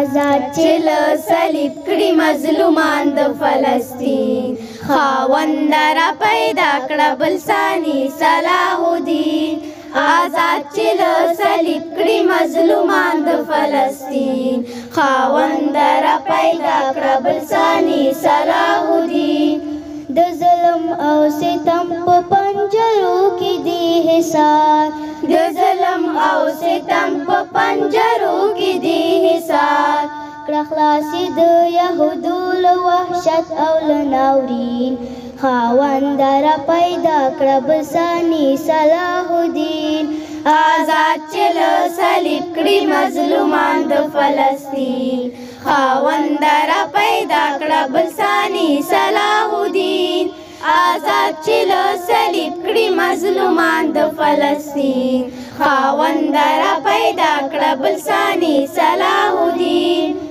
آزاد چې له صلیب کړي مظلومان د فلسطین خاوند را پیدا کړه بل ثاني صلاح الدین آزاد چې له صلیب کړي مظلومان د فلسطین خاوند را پیدا کړه بل ثاني صلاح الدین د ظلم او ستم په پنجرو کې دی حصار د ظلم او ستم په پنجرو کې دی حصار کړه خلاصې د یهودو له وحشت او له ناورین خاوند را پیدا کړه بل ثاني صلاح الدین آزاد چې له صلیب کړي مظلومان د فلسطین خاوند را پیدا کړه بل ثاني صلاح الدین آزاد چې له صلیب کړي مظلومان د فلسطین خاوند را پیدا کړه بل ثاني صلاح الدین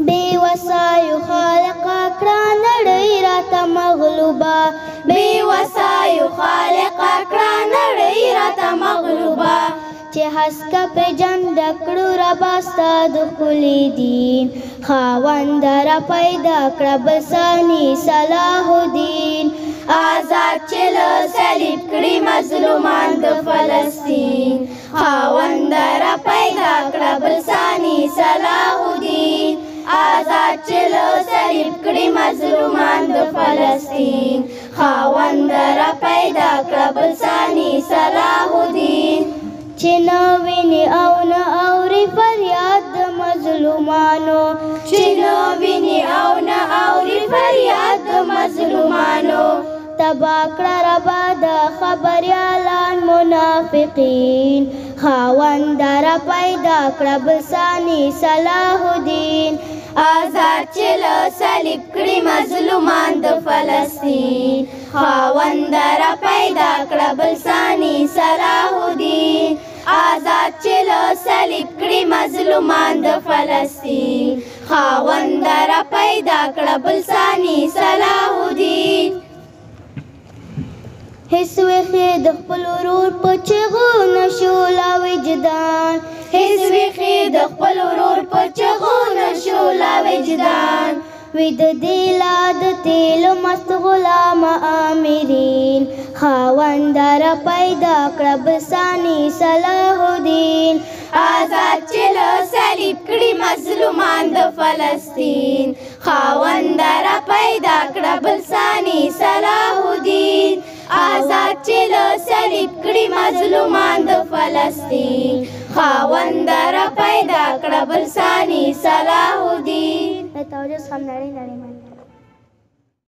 بے وسایو خالق کړه نړۍ راته مغلوبه بے وسایو خالق کړه نړۍ راته مغلوبه چې هسکه په جنډ کړو ربا ستا د ښکلي دین خاوند را پیدا کړه بل ثاني صلاح الدین آزاد چې له صلیب کړي مظلومان د فلسطین خاوند را پیدا کړه بل ثاني صلاح الدین آزاد چې له صلیب کړي مظلومان د فلسطین خاوند را پیدا کړه بل ثاني صلاح الدین چې نه ویني او نه اوري فریاد د مظلومانو چې نه ویني او نه اوري فریاد د مظلومانو تبا کړه ربا د خبریالان منافقین خاوند را پیدا کړه بل ثاني صلاح الدین آزاد چې له صلیب کړي مظلومان د فلسطین خاوند را پیدا کړه بل ثاني صلاح الدین آزاد چې له صلیب کړي مظلومان د فلسطین خاوند را پیدا کړه بل ثاني صلاح الدین هیڅ وخت د خپل ورور په چغو نشو لا وجدان هیڅ وخت د خپل ورور په چغو نشو لا وجدان وی د دیلا د تیلو مست غلام آمرین خاوند را پیدا کړه بل ثاني صلاح الدین آزاد چې له صلیب کړي مظلومان د فلسطین خاوند را پیدا کړه بل ثاني صلاح الدین آزاد چې له صلیب کړي مظلومان د فلسطین خاوند را پیدا کړه بل ثاني صلاح الدین.